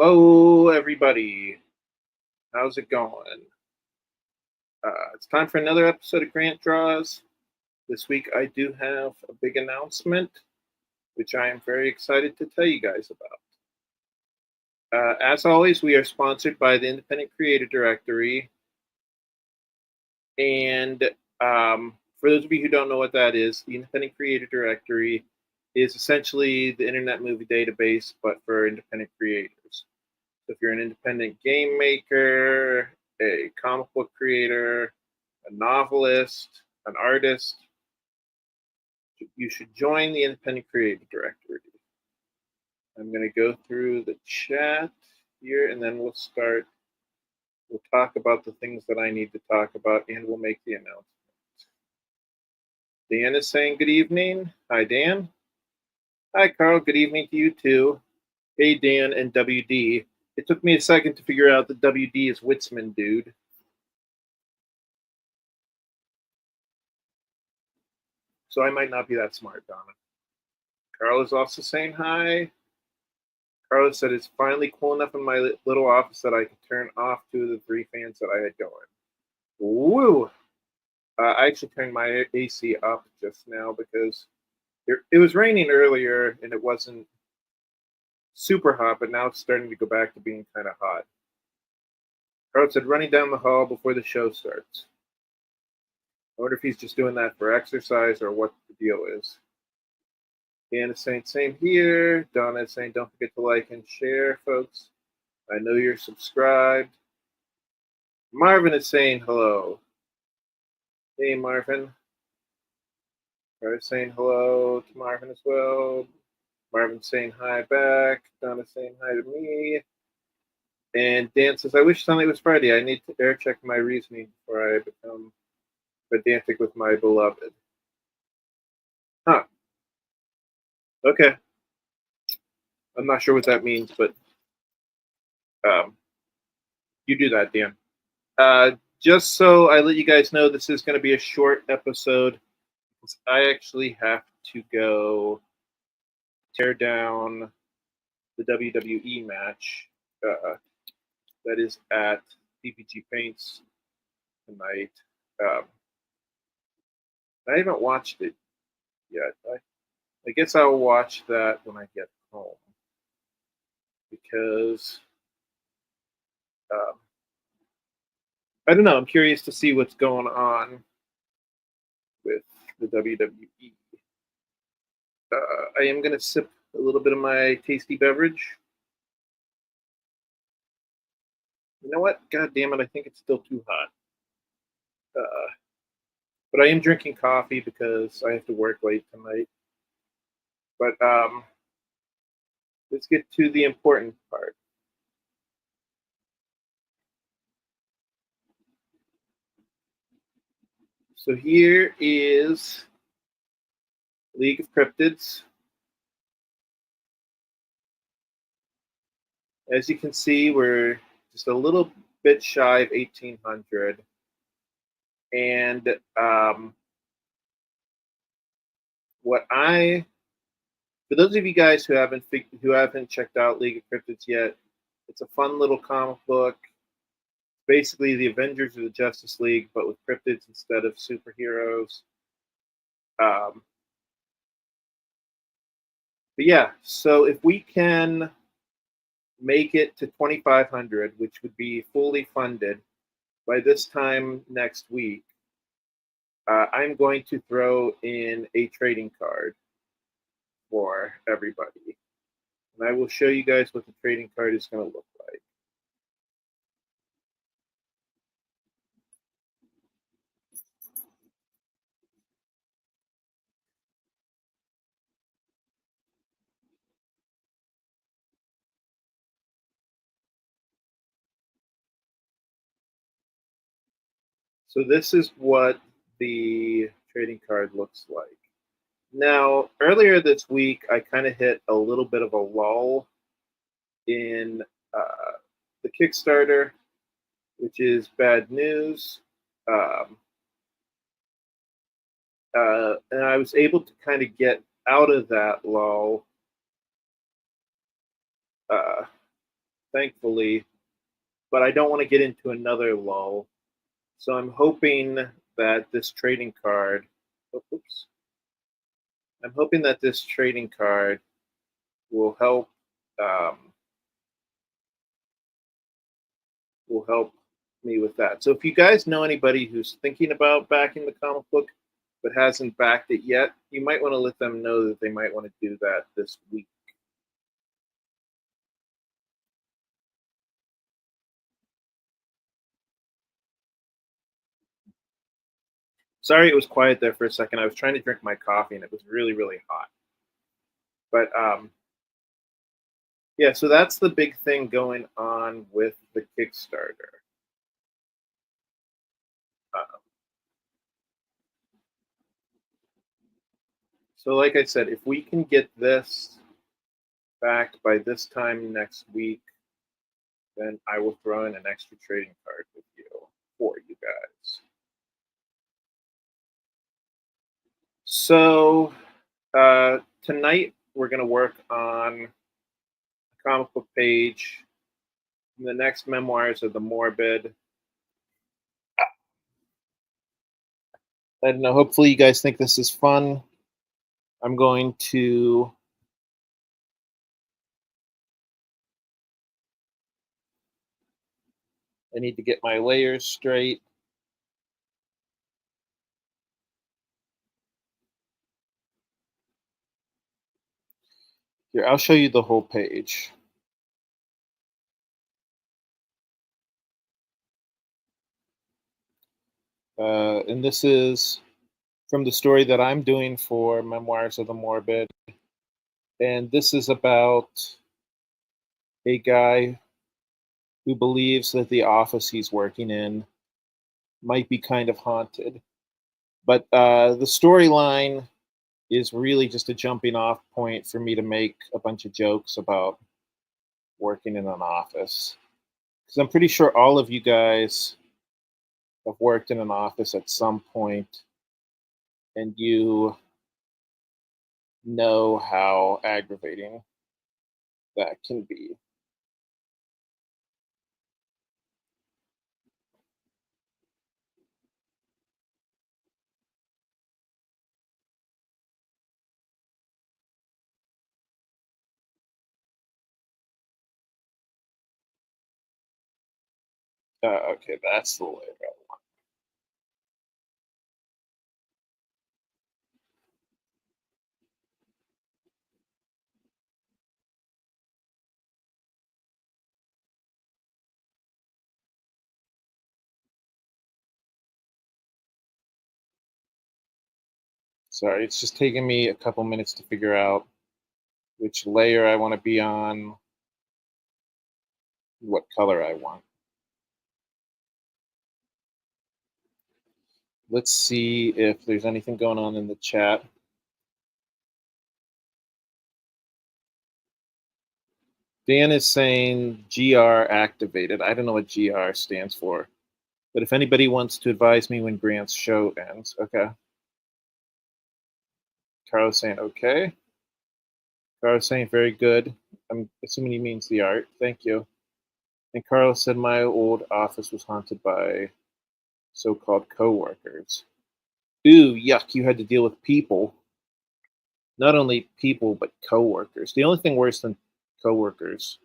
Hello, everybody. How's it going? It's time for another episode of Grant Draws. This week, I do have a big announcement, which I am very excited to tell you guys about. As always, we are sponsored by the Independent Creator Directory. And for those of you who don't know what that is, the Independent Creator Directory is essentially the Internet Movie Database, but for independent creators. So if you're an independent game maker, a comic book creator, a novelist, an artist, you should join the Independent Creative Directory. I'm going to go through the chat here, and then we'll start. We'll talk about the things that I need to talk about, and we'll make the announcement. Dan is saying good evening. Hi, Dan. Hi, Carl. Good evening to you, too. Hey, Dan and WD. It took me a second to figure out that WD is Witzman, dude. So I might not be that smart, Donna. Carl is also saying hi. Carlos said it's finally cool enough in my little office that I could turn off two of the three fans that I had going. Woo! I actually turned my AC up just now because it was raining earlier and it wasn't super hot, but now it's starting to go back to being kind of hot. Carlos said running down the hall before the show starts. I wonder if he's just doing that for exercise or what the deal is. Dan is saying same here. Donna is saying don't forget to like and share, folks. I know you're subscribed. Marvin is saying hello. Hey, Marvin. Donna's saying hello to Marvin as well. Marvin's saying hi back. Donna's saying hi to me. And Dan says, I wish Sunday was Friday. I need to air check my reasoning before I become pedantic with my beloved. Huh. Okay. I'm not sure what that means, but you do that, Dan. Just so I let you guys know, this is going to be a short episode. I actually have to go tear down the WWE match that is at PPG Paints tonight. I haven't watched it yet. I guess I'll watch that when I get home because I don't know. I'm curious to see what's going on with the WWE. I am going to sip a little bit of my tasty beverage. You know what? God damn it. I think it's still too hot. But I am drinking coffee because I have to work late tonight. But let's get to the important part. So here is League of Cryptids. As you can see, we're just a little bit shy of 1,800. And for those of you guys who haven't checked out League of Cryptids yet, it's a fun little comic book. Basically, the Avengers of the Justice League, but with cryptids instead of superheroes. But yeah, so if we can make it to 2,500, which would be fully funded by this time next week, I'm going to throw in a trading card for everybody. And I will show you guys what the trading card is going to look like. So this is what the trading card looks like. Now, earlier this week, I kind of hit a little bit of a lull in the Kickstarter, which is bad news. And I was able to kind of get out of that lull thankfully, but I don't want to get into another lull. So I'm hoping that this trading card, oops, I'm hoping that this trading card will help um, will help me with that. So if you guys know anybody who's thinking about backing the comic book but hasn't backed it yet, you might want to let them know that they might want to do that this week. Sorry it was quiet there for a second. I was trying to drink my coffee and it was really, really hot. But yeah, so that's the big thing going on with the Kickstarter. Uh, so, like I said, if we can get this back by this time next week, then I will throw in an extra trading card with you for you guys. So, tonight we're going to work on a comic book page. The next memoirs of the Morbid. I don't know. Hopefully, you guys think this is fun. I'm going to I need to get my layers straight. Here, I'll show you the whole page. And this is from the story that I'm doing for Memoirs of the Morbid. And this is about a guy who believes that the office he's working in might be kind of haunted. But the storyline is really just a jumping off point for me to make a bunch of jokes about working in an office. Because I'm pretty sure all of you guys have worked in an office at some point and you know how aggravating that can be. Okay, that's the layer. Sorry, it's just taking me a couple minutes to figure out which layer I want to be on, what color I want. Let's see if there's anything going on in the chat. Dan is saying GR activated. I don't know what GR stands for. But if anybody wants to advise me when Grant's show ends, okay. Carlos saying okay. Carlos saying very good. I'm assuming he means the art. Thank you. And Carlos said my old office was haunted by so-called coworkers. Ooh, yuck! You had to deal with people. Not only people, but coworkers. The only thing worse than coworkers,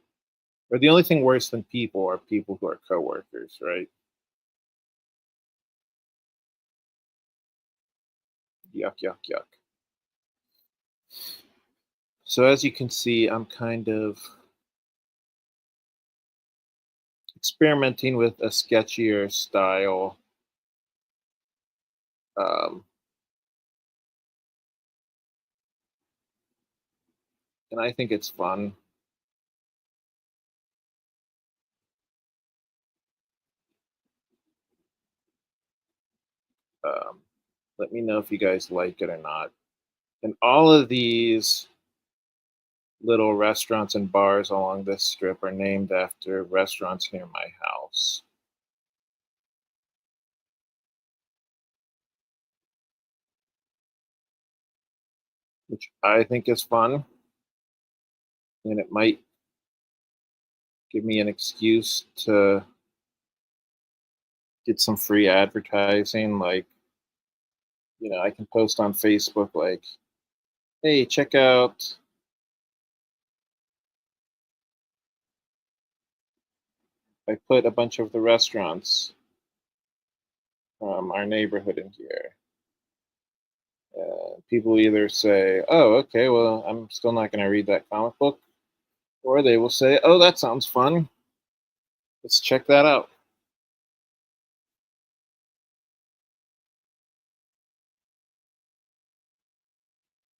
or the only thing worse than people, are people who are coworkers, right? Yuck, yuck, yuck. So as you can see, I'm kind of experimenting with a sketchier style. Um, and I think it's fun. Let me know if you guys like it or not. And all of these little restaurants and bars along this strip are named after restaurants near my house. Which I think is fun. And it might give me an excuse to get some free advertising. Like, I can post on Facebook, like, hey, check out, I put a bunch of the restaurants from our neighborhood in here. People either say, oh, okay, well, I'm still not going to read that comic book. Or they will say, oh, that sounds fun. Let's check that out.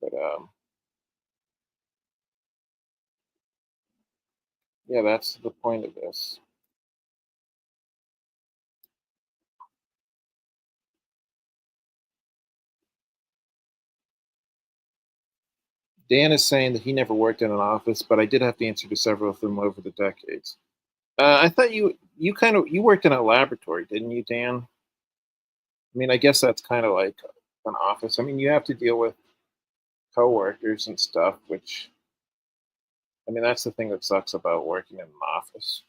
But yeah, that's the point of this. Dan is saying that he never worked in an office, but I did have to answer to several of them over the decades. I thought you worked in a laboratory, didn't you, Dan? I mean, I guess that's kind of like an office. I mean, you have to deal with coworkers and stuff, which I mean, that's the thing that sucks about working in an office.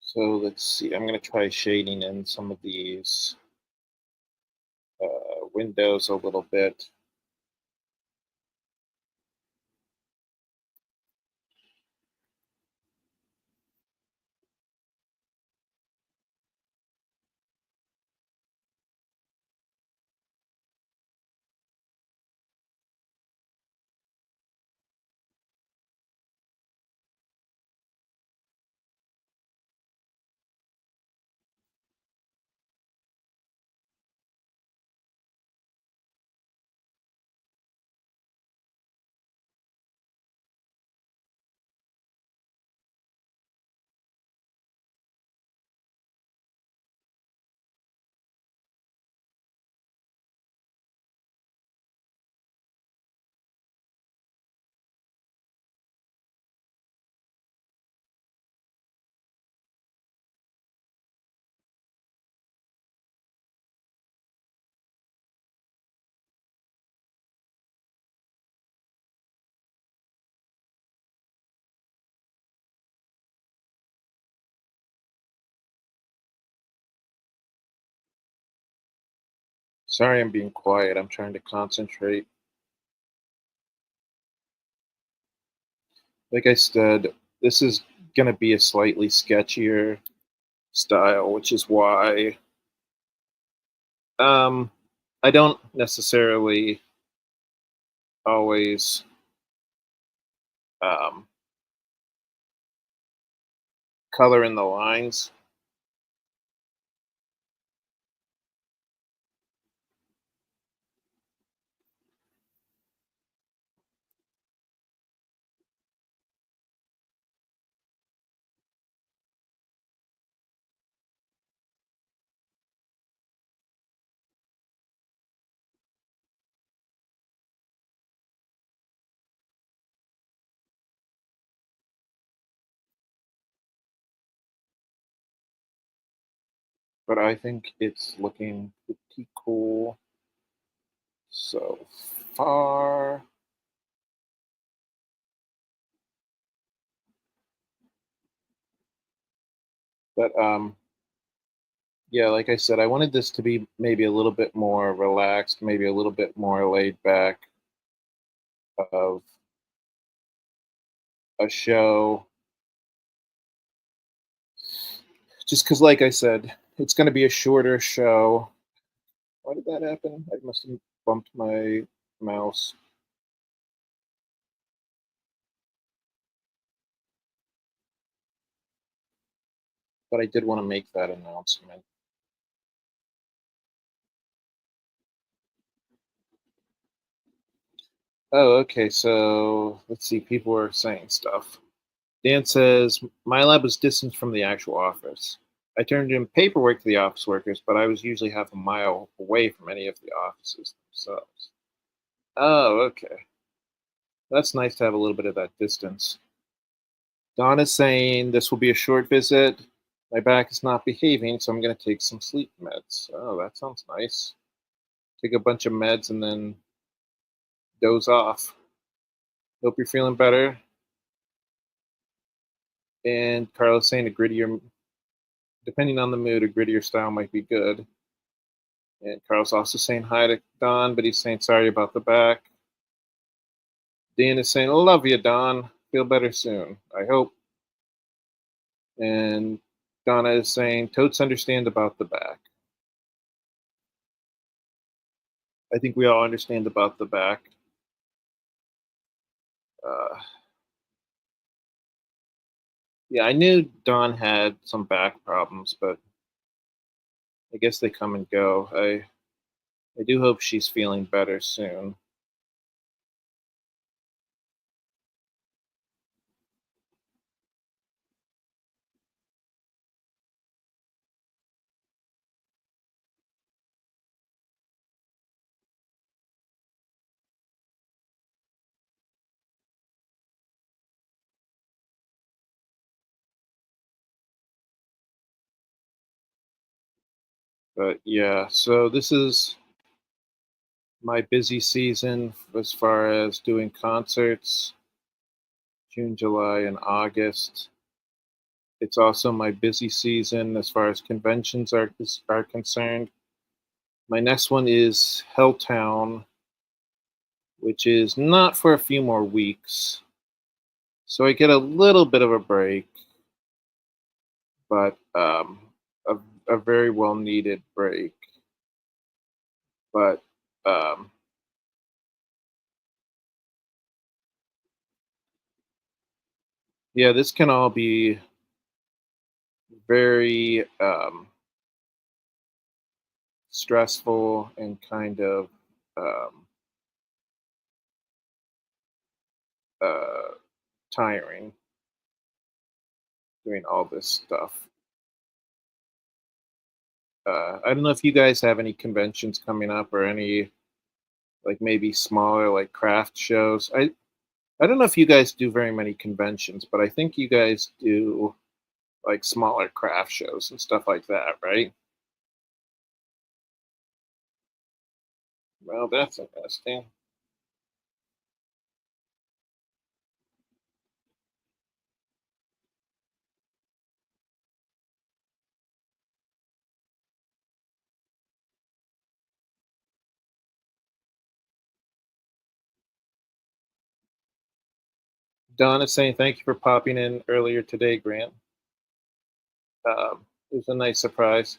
So let's see. I'm going to try shading in some of these windows a little bit. Sorry, I'm being quiet. I'm trying to concentrate. Like I said, this is going to be a slightly sketchier style, which is why um, I don't necessarily always um, color in the lines. But I think it's looking pretty cool so far. But yeah, like I said, I wanted this to be maybe a little bit more relaxed, maybe a little bit more laid back of a show. Just because, like I said, it's going to be a shorter show. Why did that happen? I must have bumped my mouse. But I did want to make that announcement. Oh, okay. So let's see. People are saying stuff. Dan says, my lab was distant from the actual office. I turned in paperwork to the office workers, but I was usually half a mile away from any of the offices themselves. Oh, okay. That's nice to have a little bit of that distance. Don is saying this will be a short visit. My back is not behaving, so I'm going to take some sleep meds. Oh, that sounds nice. Take a bunch of meds and then doze off. Hope you're feeling better. And Carlos saying a grittier, depending on the mood, a grittier style might be good. And Carlos also saying hi to Don, but he's saying sorry about the back. Dan is saying, love you, Don. Feel better soon. I hope. And Donna is saying, totes understand about the back. I think we all understand about the back. Yeah, I knew Don had some back problems, but I guess they come and go. I do hope she's feeling better soon. But yeah, so this is my busy season as far as doing concerts, June, July, and August. It's also my busy season as far as conventions are concerned. My next one is Helltown, which is not for a few more weeks. So I get a little bit of a break, but a, a very well needed break. But um, yeah, this can all be very stressful and kind of um, uh, tiring doing all this stuff. I don't know if you guys have any conventions coming up or any like maybe smaller like craft shows. I don't know if you guys do very many conventions, but I think you guys do like smaller craft shows and stuff like that, right? Well, that's interesting. Don is saying thank you for popping in earlier today, Grant. It was a nice surprise.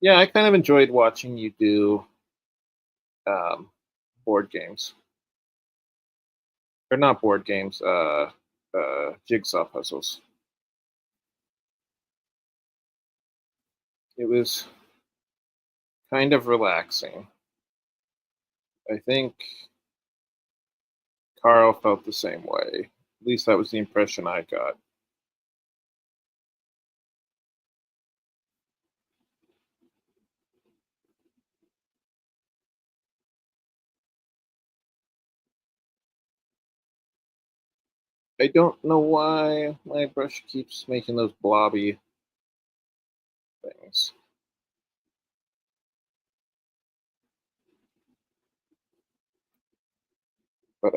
Yeah, I kind of enjoyed watching you do um, board games, or not board games, jigsaw puzzles. It was kind of relaxing. I think Carl felt the same way. At least that was the impression I got. I don't know why my brush keeps making those blobby things. But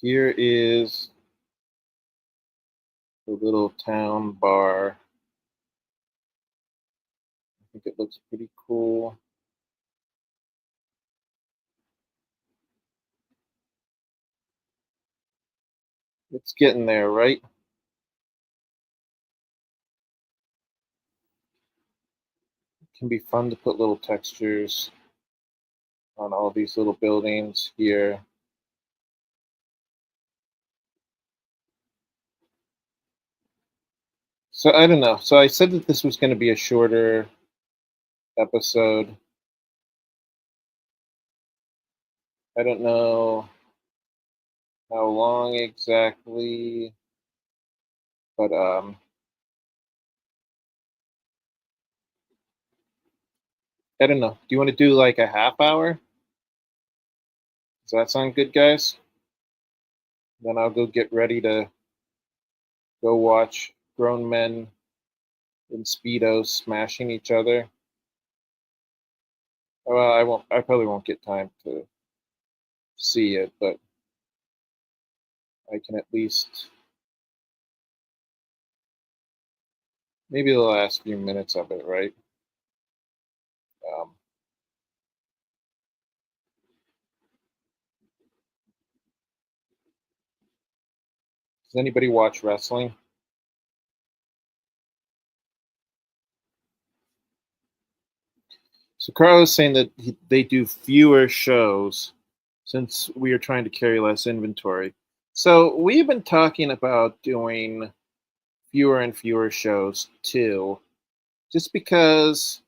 here is the little town bar. I think it looks pretty cool. It's getting there, right? It can be fun to put little textures on all these little buildings here. So I don't know. So I said that this was going to be a shorter episode. I don't know how long exactly, but I don't know. Do you want to do like a half hour? Does that sound good, guys? Then I'll go get ready to go watch grown men in speedos smashing each other. Well, I won't. I probably won't get time to see it, but I can at least maybe the last few minutes of it, right? Um, does anybody watch wrestling? So Carl is saying that they do fewer shows since we are trying to carry less inventory. So we've been talking about doing fewer and fewer shows too, just because,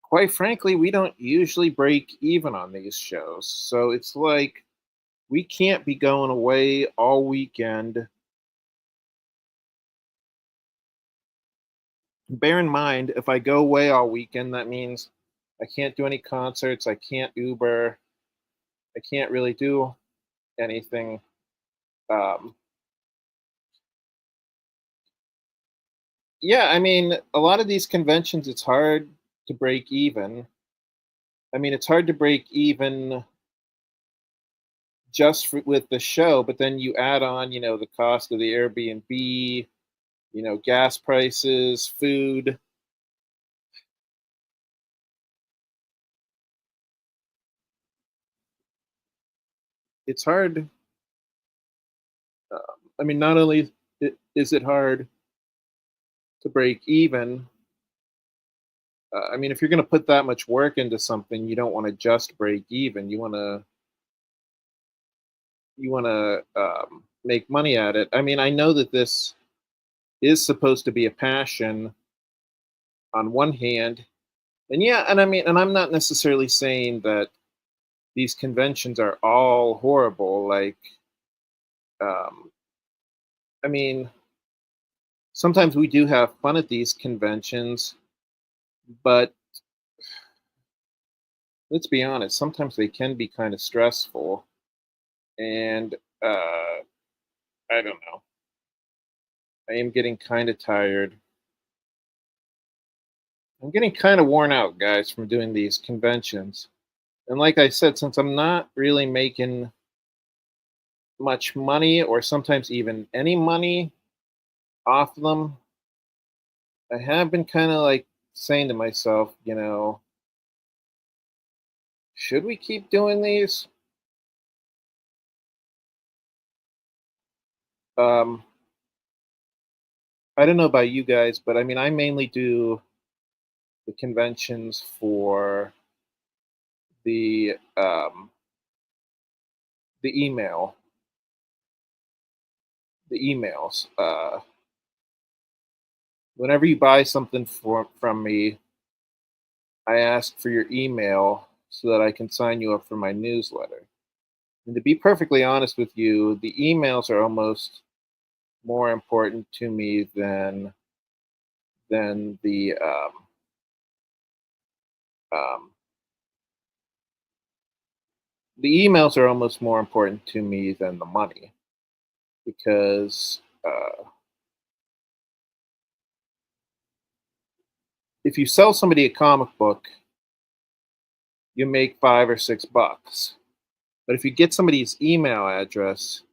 quite frankly, we don't usually break even on these shows. So it's like we can't be going away all weekend. Bear in mind, if I go away all weekend, that means I can't do any concerts, I can't Uber, I can't really do anything. Um, yeah, I mean, a lot of these conventions, it's hard to break even. I mean, it's hard to break even just with the show, but then you add on, the cost of the Airbnb, gas prices, food. It's hard. I mean, not only is it hard to break even, I mean, if you're going to put that much work into something, you don't want to just break even. You want to make money at it. I mean, I know that this is supposed to be a passion on one hand, and yeah, and I mean, and I'm not necessarily saying that these conventions are all horrible. Like, um, I mean, sometimes we do have fun at these conventions, but let's be honest, sometimes they can be kind of stressful, and I don't know. I am getting kind of tired. I'm getting kind of worn out, guys, from doing these conventions. And like I said, since I'm not really making much money or sometimes even any money off them, I have been kind of like saying to myself, should we keep doing these? Um, I don't know about you guys, but I mean, I mainly do the conventions for the email, the emails. Whenever you buy something from me, I ask for your email so that I can sign you up for my newsletter. And to be perfectly honest with you, the emails are almost more important to me than um, the emails are almost more important to me than the money because if you sell somebody a comic book, you make $5 or $6. But if you get somebody's email address,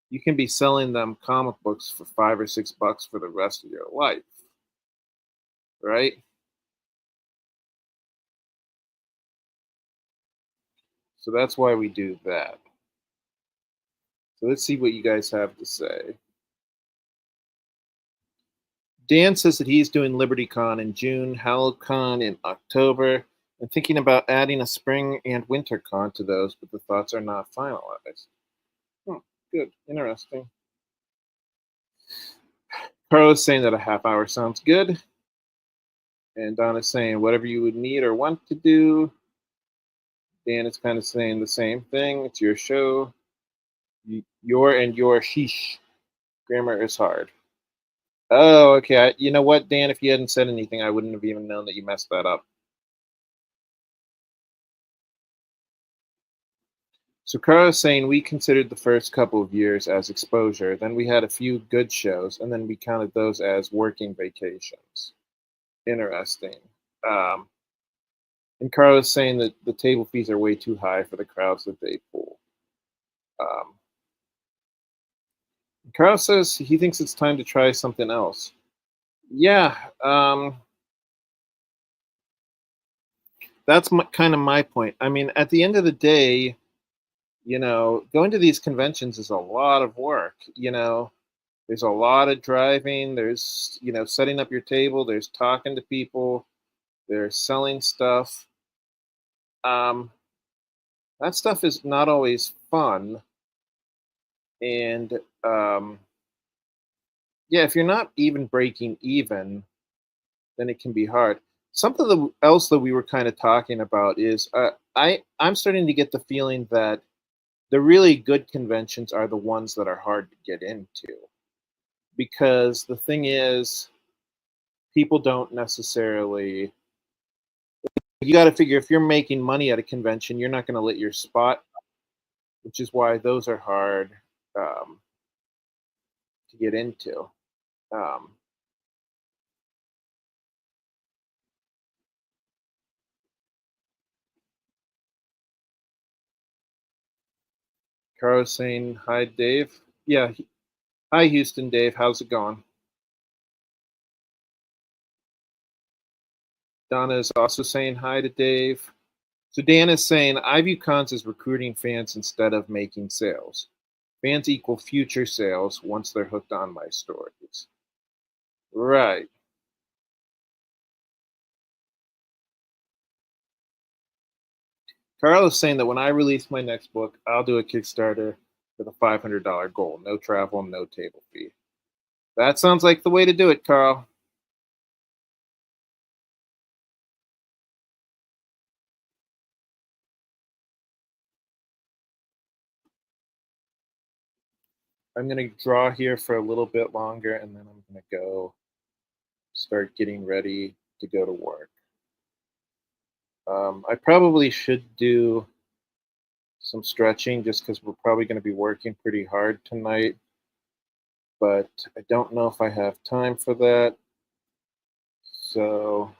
you can be selling them comic books for $5 or $6 for the rest of your life, right? So that's why we do that. So let's see what you guys have to say. Dan says that he's doing LibertyCon in June, HallowCon in October, and thinking about adding a spring and winter con to those, but the thoughts are not finalized. Good, interesting. Carlos saying that a half hour sounds good. And Donna's saying whatever you would need or want to do. Dan is kind of saying the same thing. It's your show. Your and your sheesh. Grammar is hard. Oh, okay. You know what, Dan? If you hadn't said anything, I wouldn't have even known that you messed that up. So Kara is saying we considered the first couple of years as exposure, then we had a few good shows, and then we counted those as working vacations. Interesting. Um, and Kara is saying that the table fees are way too high for the crowds that they pull. Um, Kara says he thinks it's time to try something else. Yeah, that's kind of my point. I mean, at the end of the day, going to these conventions is a lot of work. There's a lot of driving. There's, setting up your table. There's talking to people. There's selling stuff. Um, that stuff is not always fun. And yeah, if you're not even breaking even, then it can be hard. Something else that we were kind of talking about is I'm starting to get the feeling that the really good conventions are the ones that are hard to get into, because the thing is, people don't necessarily, you got to figure, if you're making money at a convention, you're not going to let your spot, which is why those are hard to get into. um, Carlos saying hi, Dave. Yeah, hi, Houston, Dave. How's it going? Donna is also saying hi to Dave. So Dan is saying, I view cons as recruiting fans instead of making sales. Fans equal future sales once they're hooked on my stories. Right. Carl is saying that when I release my next book, I'll do a Kickstarter with a $500 goal. No travel, no table fee. That sounds like the way to do it, Carl. I'm going to draw here for a little bit longer, and then I'm going to go start getting ready to go to work. I probably should do some stretching just because we're probably going to be working pretty hard tonight, but I don't know if I have time for that. So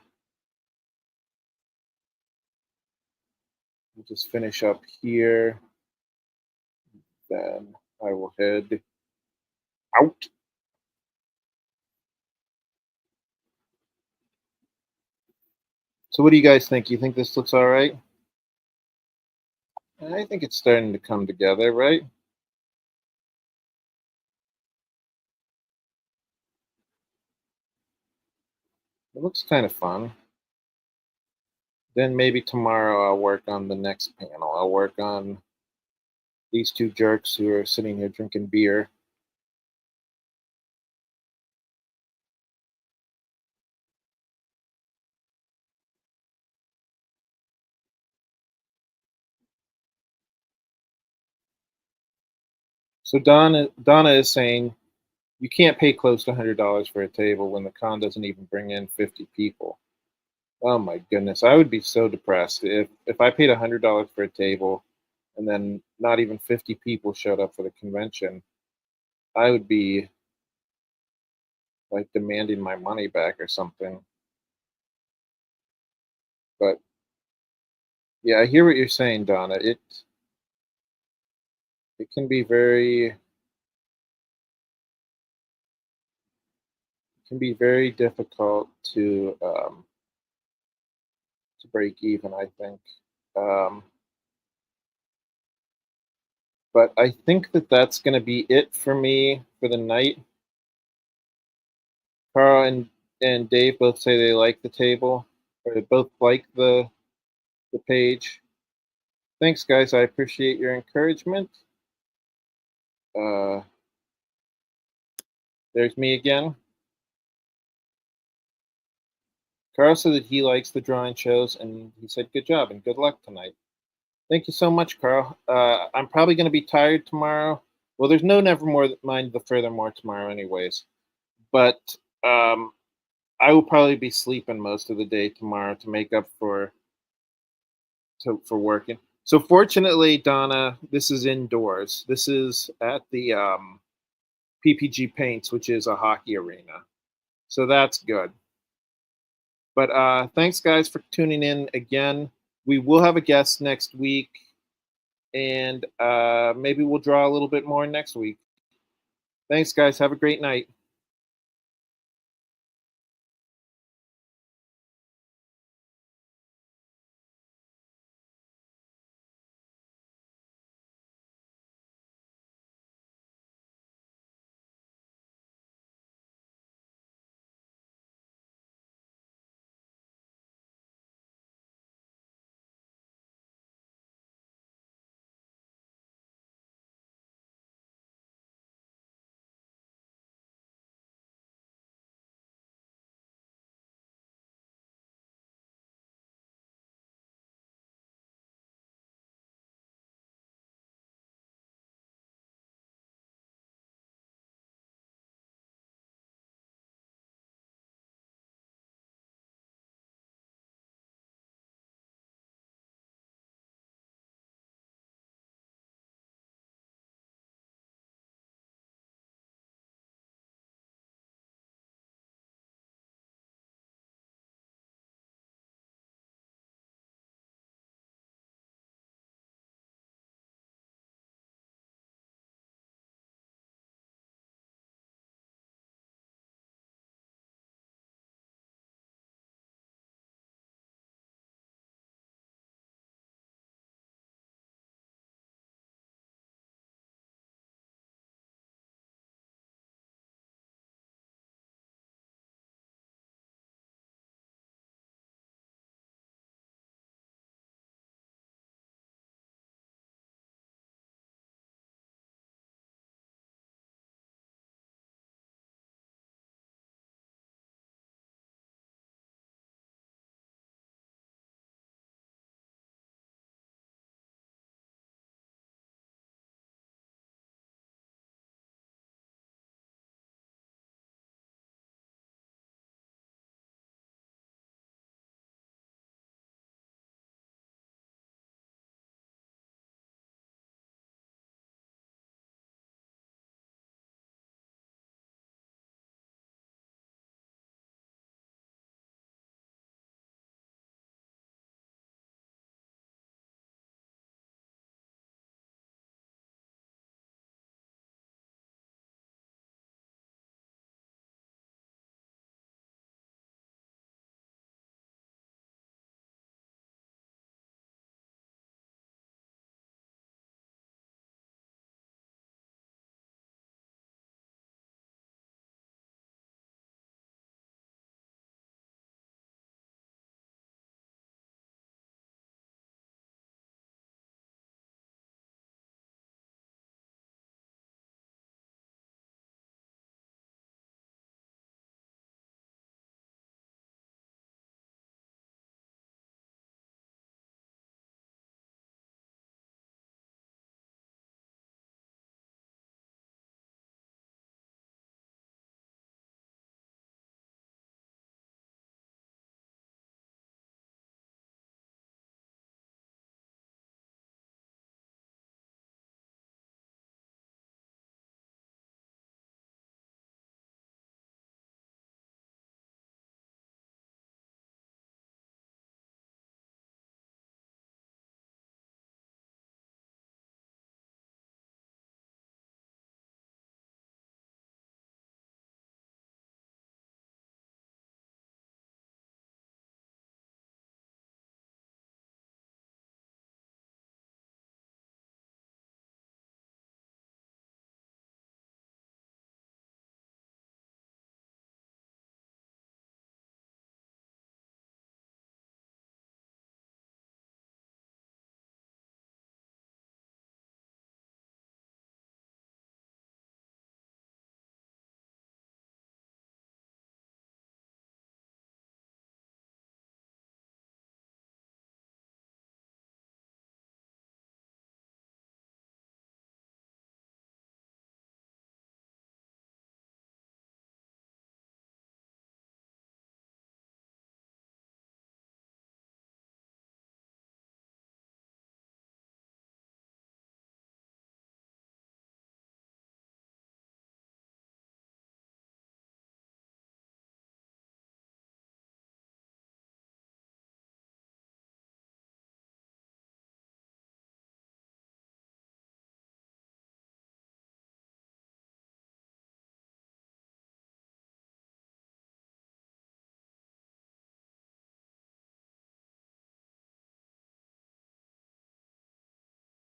we'll just finish up here. Then I will head out. So what do you guys think? You think this looks all right? I think it's starting to come together, right? It looks kind of fun. Then maybe tomorrow I'll work on the next panel. I'll work on these two jerks who are sitting here drinking beer. So Donna is saying you can't pay close to $100 for a table when the con doesn't even bring in 50 people. Oh my goodness, I would be so depressed if I paid $100 for a table and then not even 50 people showed up for the convention. I would be like demanding my money back or something. But yeah, I hear what you're saying, Donna. It can be very difficult to break even, I think. Um, but I think that that's going to be it for me for the night. Carl and Dave both say they like the table, or they both like the page. Thanks, guys. I appreciate your encouragement. Uh, there's me again. Carl said that he likes the drawing shows, and he said good job and good luck tonight. Thank you so much, Carl. I'm probably going to be tired tomorrow. Well, there's no Nevermore mind the Furthermore tomorrow, anyways. But um, I will probably be sleeping most of the day tomorrow to make up for working. So fortunately, Donna, this is indoors. This is at the PPG Paints, which is a hockey arena. So that's good. But thanks, guys, for tuning in again. We will have a guest next week, and maybe we'll draw a little bit more next week. Thanks, guys. Have a great night.